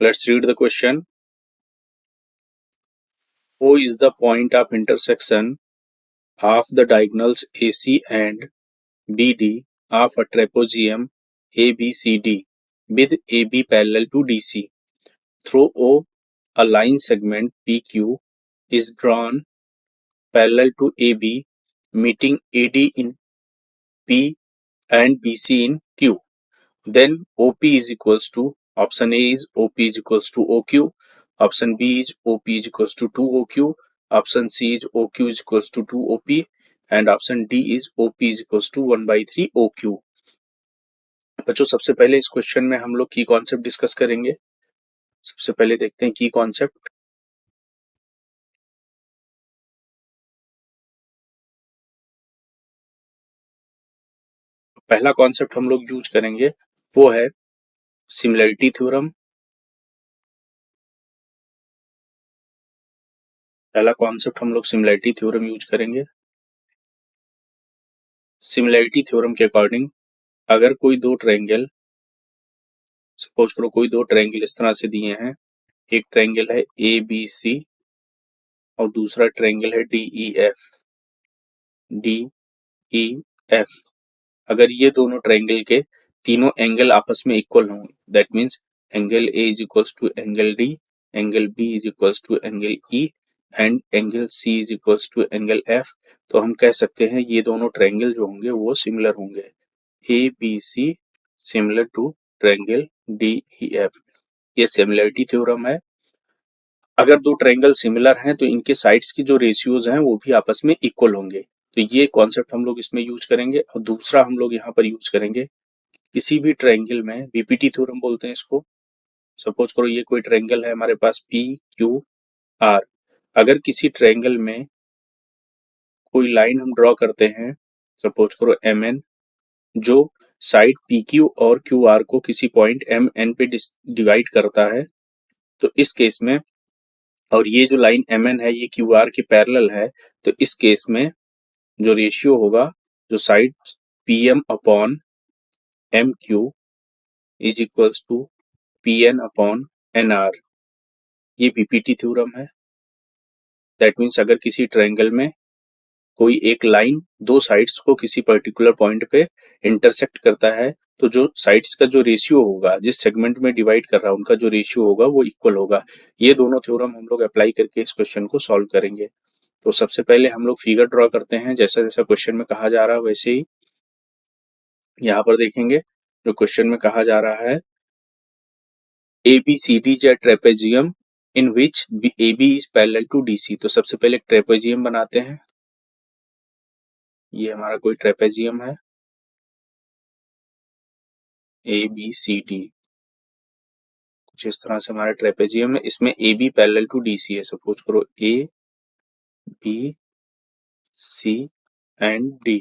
Let's read the question. O is the point of intersection of the diagonals AC and BD of a trapezium ABCD with AB parallel to DC. Through O, a line segment PQ is drawn parallel to AB, meeting AD in P and BC in Q. Then OP is equals to, option A is OP is equals to OQ, option B is OP is equals to 2OQ, option C is OQ is equals to 2OP, and option D is OP is equals to 1/3 OQ. बच्चों सबसे पहले इस question में हम लोग की concept discuss करेंगे। सबसे पहले देखते हैं की कॉन्सेप्ट। पहला कॉन्सेप्ट हम लोग यूज करेंगे वो है सिमिलरिटी थ्योरम। पहला कॉन्सेप्ट हम लोग सिमिलरिटी थ्योरम यूज करेंगे। सिमिलरिटी थ्योरम के अकॉर्डिंग अगर कोई दो ट्रायंगल, सपोज करो कोई दो ट्रायंगल इस तरह से दिए हैं, एक ट्रायंगल है ABC और दूसरा ट्रायंगल है DEF। अगर ये दोनों ट्रायंगल के तीनों एंगल आपस में इक्वल हों, that means angle A is equals to angle D, angle B is equals to angle E and angle C is equals to angle F, तो हम कह सकते हैं ये दोनों ट्रायंगल जो होंगे वो सिमिलर होंगे। ABC similar to triangle DEF, ये सिमिलरिटी थ्योरम है। अगर दो ट्रायंगल सिमिलर हैं तो इनके साइड्स की जो रेशियोज हैं वो भी आपस में इक्वल होंगे, तो ये कॉन्सेप्ट हम लोग इसमें यूज करेंगे। और दूसरा हम लोग यहाँ पर यूज करेंगे किसी भी ट्रायंगल में, बीपीटी थ्योरम बोलते हैं इसको। सपोज करो ये कोई ट्रायंगल है हमारे पास PQR, अगर किसी ट्रायंगल में कोई लाइन हम ड्रॉ करते हैं, सपोज करो MN, जो साइड PQ और QR को किसी पॉइंट MN पे डिवाइड करता है, तो इस केस में, और ये जो लाइन MN है ये QR के पैरेलल है, तो इस केस में जो रेशियो होगा, जो side PM upon MQ is equals to PN upon NR, ये बीपीटी थ्योरम है। दैट मीन्स अगर किसी ट्रायंगल में कोई एक लाइन दो साइड्स को किसी पर्टिकुलर पॉइंट पे इंटरसेक्ट करता है, तो जो साइड्स का जो रेशियो होगा, जिस सेगमेंट में डिवाइड कर रहा है उनका जो रेशियो होगा वो इक्वल होगा। ये दोनों थ्योरम हम लोग अप्लाई करके इस क्वेश्चन को सॉल्व करेंगे। तो सबसे पहले हम लोग फिगर ड्रॉ करते हैं, जैसा जैसा क्वेश्चन में कहा जा रहा है वैसे ही यहाँ पर देखेंगे। जो क्वेश्चन में कहा जा रहा है ABCD is a trapezium in which AB is parallel to DC, तो सबसे पहले ट्रेपेजियम बनाते हैं। ये हमारा कोई ट्रेपेजियम है ABCD, कुछ इस तरह से हमारा ट्रेपेजियम है। इसमें AB पैरेलल टू DC है। सपोज करो ABC एंड D,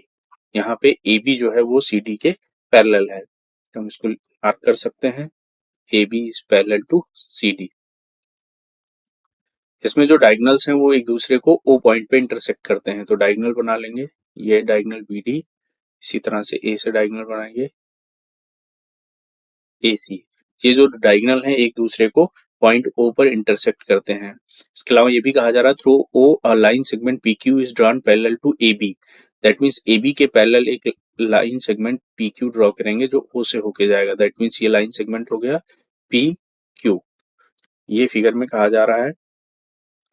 यहाँ पे AB जो है वो CD के पैरेलल है, तो हम इसको मार्क कर सकते हैं AB is parallel to CD। इसमें जो डायगोनल्स हैं वो एक दूसरे को O पॉइंट पे इंटरसेक्ट करते हैं, तो डायगोनल बना लेंगे। ये डायगोनल BD, इसी तरह से A से डायगोनल बनाएंगे AC। ये जो डायगोनल हैं एक दूसरे को पॉइंट O पर इंटरसेक्ट करते हैं। इसके अलावा ये भी कहा जा रहा है through O a line segment PQ is drawn parallel to AB, that means AB के पैरेलल एक लाइन सेगमेंट PQ ड्रॉ करेंगे जो O से होके जाएगा, दैट मीन्स ये लाइन सेगमेंट हो गया PQ। ये फिगर में कहा जा रहा है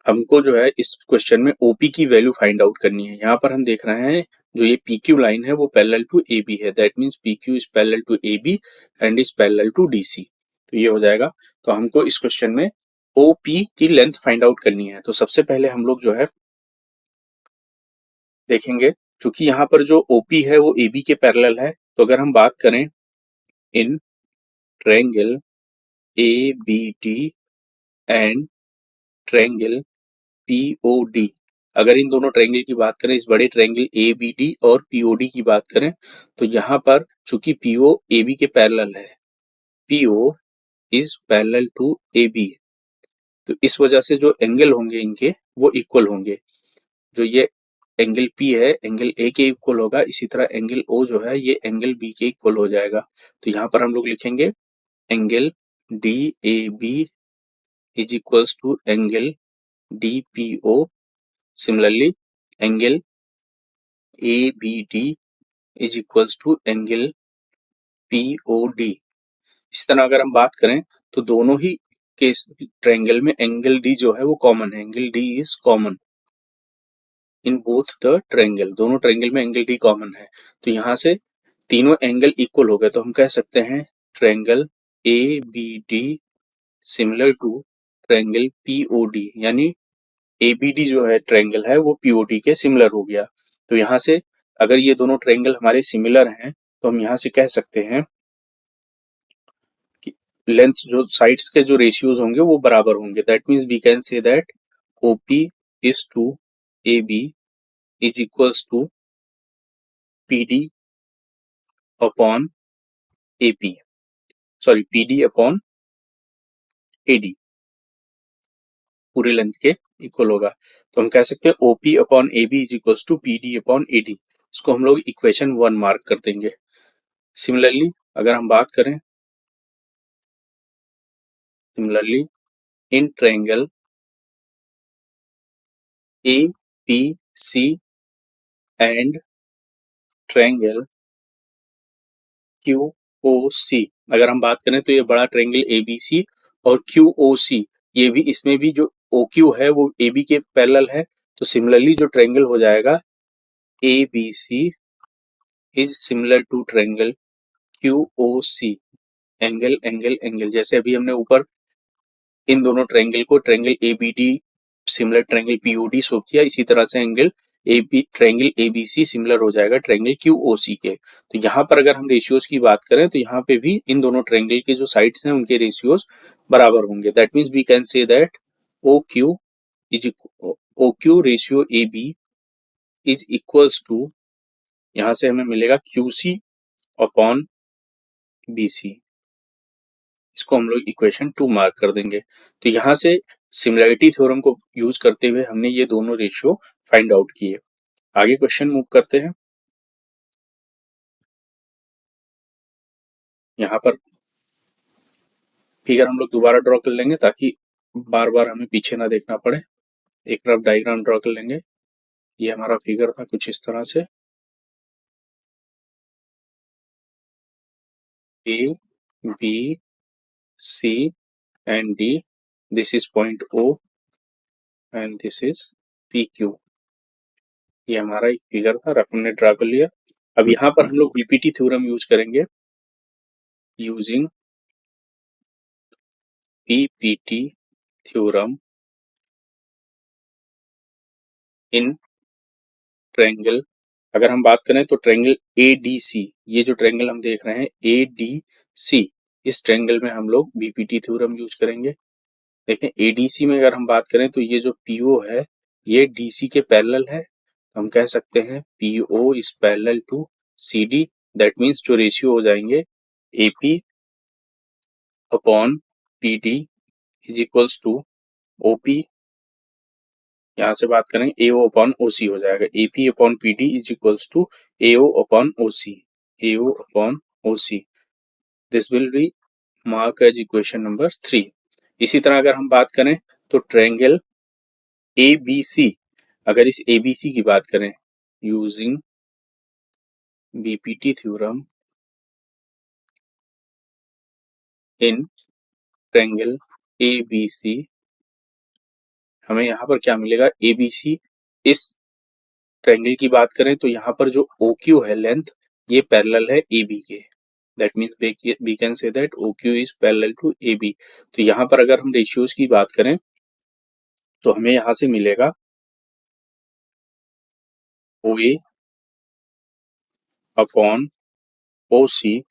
हमको जो है इस क्वेश्चन में OP की वैल्यू फाइंड आउट करनी है। यहाँ पर हम देख रहे हैं जो ये PQ लाइन है वो पैरेलल टू AB है, that means PQ is parallel to AB and is parallel to DC, तो ये हो जाएगा। तो हमको इस क्वेश्चन में OP की लेंथ फाइंड आउट करनी है। तो सबसे पहले हम लोग जो है देखेंगे, चूंकि यहाँ पर जो OP है वो AB के पैरेलल है, तो अगर हम बात करें in triangle ABD and triangle POD, अगर इन दोनों ट्रायंगल की बात करें, इस बड़े ट्रायंगल ABD और POD की बात करें, तो यहाँ पर चूंकि PO AB के पैरेलल है, PO is parallel to AB, तो इस वजह से जो एंगल होंगे इनके वो इक्वल होंगे। जो ये एंगल P है एंगल A के इक्वल होगा, इसी तरह एंगल O जो है ये एंगल B के इक्वल हो जाएगा। तो यहाँ पर हम लोग लिखेंगे angle DAB is equals to angle DPO. Similarly, angle ABD is equals to angle POD. इस तरह अगर हम बात करें तो दोनों ही केस ट्रायंगल में एंगल डी जो है वो कॉमन है. Angle D is common in both the triangle. दोनों ट्रायंगल में एंगल डी कॉमन है. तो यहाँ से तीनों एंगल इक्वल हो गए तो हम कह सकते हैं triangle A B D similar to triangle POD. यानी एबीडी जो है ट्रायंगल है वो पीओडी के सिमिलर हो गया. तो यहाँ से अगर ये दोनों ट्रायंगल हमारे सिमिलर हैं तो हम यहाँ से कह सकते हैं कि लेंथ जो साइड्स के जो रेशियोज होंगे वो बराबर होंगे. That means we can say that OP is to A B is equals to P D upon A P. Sorry, P D upon A D पूरे लेंथ के इक्वल होगा. तो हम कह सकते हैं OP upon A B is equals to P D upon A D. इसको हम लोग इक्वेशन 1 मार्क कर देंगे. सिमिलरली अगर हम बात करें in triangle ABC and triangle QOC, अगर हम बात करें तो ये बड़ा ट्रायंगल ABC और QOC, ये भी इसमें भी जो OQ है वो AB के पैरेलल है. तो सिमिलरली जो ट्रायंगल हो जाएगा ABC is similar to triangle QOC. Angle angle angle, जैसे अभी हमने ऊपर इन दोनों ट्रायंगल को triangle ABD similar triangle POD show किया, इसी तरह से एंगल ट्रायंगल ABC सिमिलर हो जाएगा ट्रायंगल QOC के. तो यहाँ पर अगर हम रेशियोज की बात करें तो यहाँ पे भी इन दोनों ट्रायंगल के जो साइड्स हैं उनके रेशियोज बराबर होंगे. That means we can say that OQ ratio AB is equals to, यहाँ से हमें मिलेगा QC अपॉन BC. इसको हम लोग इक्वेशन 2 मार्क कर देंगे. तो यहाँ से सिमिलैरिटी थ्योरम को यूज करते हुए हमने ये दोनों रेशियो फाइंड आउट किए. आगे क्वेश्चन मूव करते हैं. यहाँ पर फिगर हम लोग दोबारा ड्रॉ कर लेंगे ताकि बार बार हमें पीछे ना देखना पड़े. एक रफ डायग्राम ड्रॉ कर लेंगे. ये हमारा फिगर था कुछ इस तरह से. A, B, C and D. This is point O and this is PQ. ये हमारा एक फिगर था, रफ हमने ड्रा कर लिया. अब यहाँ पर हम लोग बीपीटी थ्योरम यूज करेंगे. Using BPT theorem in triangle, अगर हम बात करें तो ट्रायंगल ADC, ये जो ट्रायंगल हम देख रहे हैं ADC, इस ट्रायंगल में हम लोग बीपीटी थ्योरम यूज करेंगे. देखें ADC में अगर हम बात करें तो ये जो PO है ये DC के पैरेलल है. हम कह सकते हैं PO is parallel to CD. That means जो रेशियो हो जाएंगे AP upon PD is equals to OP, यहाँ से बात करें AO अपॉन OC हो जाएगा. AP upon PD is equals to AO upon OC. AO upon OC. This will be mark as equation number 3. इसी तरह अगर हम बात करें तो ट्रायंगल ABC, अगर इस ABC की बात करें using BPT theorem in triangle ABC, हमें यहाँ पर क्या मिलेगा. ABC, इस ट्रायंगल की बात करें तो यहाँ पर जो OQ है लेंथ ये पैरेलल है AB के. That means we can say that OQ is parallel to AB. तो यहाँ पर अगर हम रेशियोज की बात करें तो हमें यहाँ से मिलेगा OA upon OC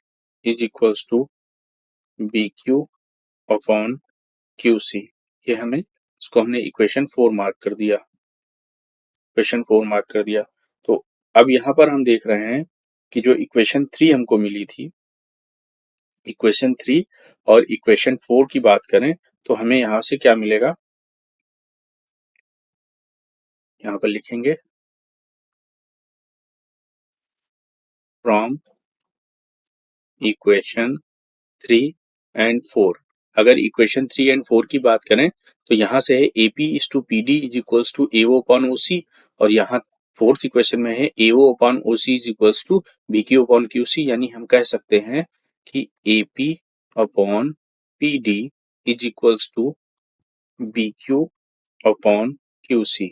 is equals to BQ upon QC. ये हमें इसको हमने इक्वेशन 4 मार्क कर दिया. इक्वेशन 4 मार्क कर दिया. तो अब यहाँ पर हम देख रहे हैं कि जो इक्वेशन 3 हमको मिली थी, इक्वेशन 3 और इक्वेशन 4 की बात करें तो हमें यहाँ से क्या मिलेगा, यहाँ पर लिखेंगे फ्रॉम इक्वेशन 3 एंड 4. अगर इक्वेशन 3 एंड 4 की बात करें तो यहाँ से है AP is to PD is equals to AO upon OC, और यहाँ फोर्थ इक्वेशन में है AO upon OC is equals to BQ upon QC, यानी हम कह सकते हैं कि AP upon PD is equals to BQ upon QC।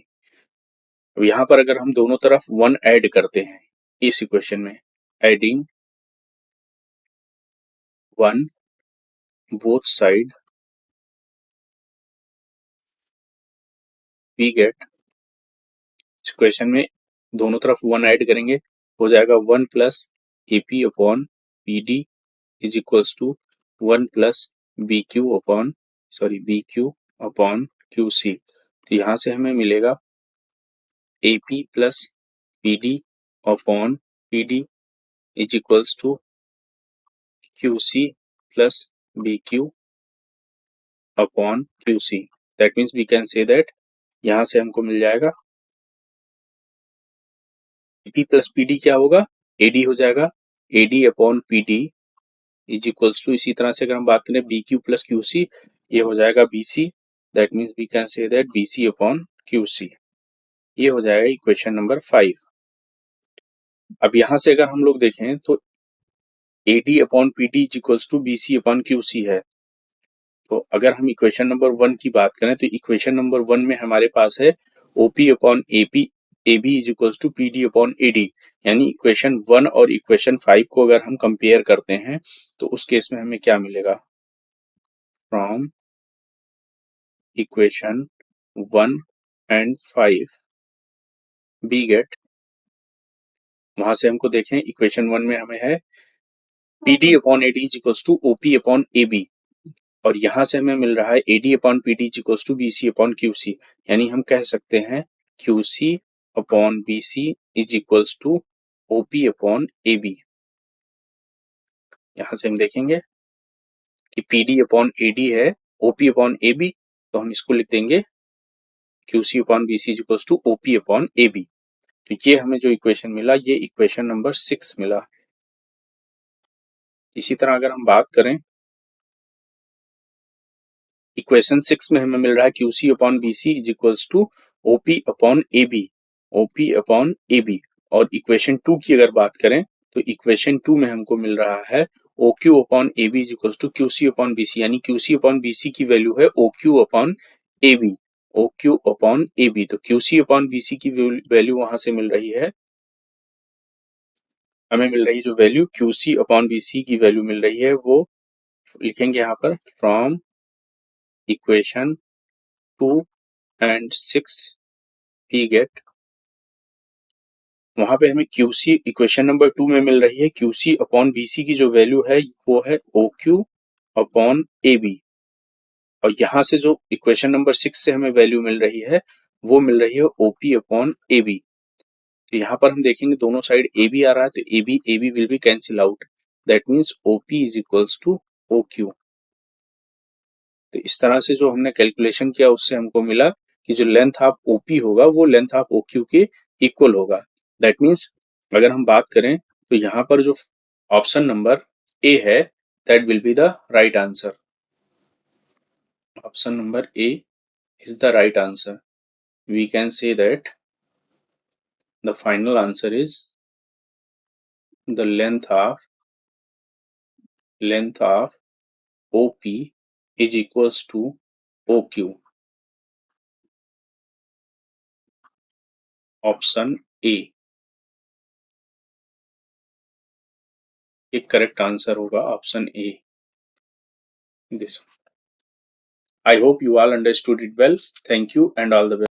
अब यहाँ पर अगर हम दोनों तरफ 1 ऐड करते हैं इस इक्वेशन में, adding 1 both side, we get, equation में दोनों तरफ 1 ऐड करेंगे, हो जाएगा 1 plus AP upon PD is equals to 1 plus BQ upon QC। तो यहाँ से हमें मिलेगा AP plus PD upon PD is equals to QC plus BQ upon QC। That means we can say that यहाँ से हमको मिल जाएगा AP प्लस PD क्या होगा, AD हो जाएगा, AD upon PD is equals to, इसी तरह से अगर हम बात करें BQ प्लस QC, ये हो जाएगा BC, that means we can say that BC upon QC। ये हो जाएगा इक्वेशन नंबर 5। अब यहाँ से अगर हम लोग देखें तो AD upon PD is equals to BC upon QC है। तो अगर हम इक्वेशन नंबर 1 की बात करें तो इक्वेशन नंबर 1 में हमारे पास है OP upon AP AB is equals to PD upon AD, यानी इक्वेशन 1 और इक्वेशन 5 को अगर हम कंपेयर करते हैं तो उस केस में हमें क्या मिलेगा, from equation 1 and 5 we get, वहां से हमको देखें इक्वेशन 1 में हमें है PD upon AD is equals to OP upon AB, और यहां से हमें मिल रहा है AD upon PD is equals to BC upon QC, यानी हम कह सकते हैं QC upon BC is equals to OP upon AB। यहां से हम देखेंगे कि PD अपॉन AD है, OP अपॉन AB, तो हम इसको लिख देंगे QC upon BC is equals to OP upon AB। तो ये हमें जो इक्वेशन मिला, ये इक्वेशन नंबर 6 मिला। इसी तरह अगर हम बात करें इक्वेशन 6 में हमें मिल रहा है QC upon BC is equals to OP upon AB, OP upon AB, और इक्वेशन 2 की अगर बात करें तो इक्वेशन 2 में हमको मिल रहा है OQ upon AB is equals to QC upon BC, यानी QC अपॉन BC की वैल्यू है OQ upon AB, OQ upon AB। तो QC अपॉन BC की वैल्यू वहां से मिल रही है, हमें मिल रही है जो वैल्यू QC अपॉन BC की वैल्यू मिल रही है, वो लिखेंगे यहाँ पर from equation 2 and 6 we get, वहां पे हमें QC इक्वेशन नंबर 2 में मिल रही है QC अपॉन BC की जो वैल्यू है वो है OQ अपॉन AB, और यहां से जो इक्वेशन नंबर 6 से हमें वैल्यू मिल रही है वो मिल रही है OP अपॉन AB। तो यहाँ पर हम देखेंगे दोनों साइड AB आ रहा है, तो AB will be cancel out, that means OP is equals to OQ। तो इस तरह से जो हमने कैलकुलेशन किया उससे हमको मिला कि जो लेंथ ऑफ OP होगा वो लेंथ ऑफ OQ के इक्वल होगा। दैट मीन्स अगर हम बात करें तो यहाँ पर जो ऑप्शन नंबर ए है that will be the right answer. Option number A is the right answer. We can say that the final answer is the length of OP is equals to OQ। Option A एक correct answer होगा, option A this. I hope you all understood it well. Thank you and all the best.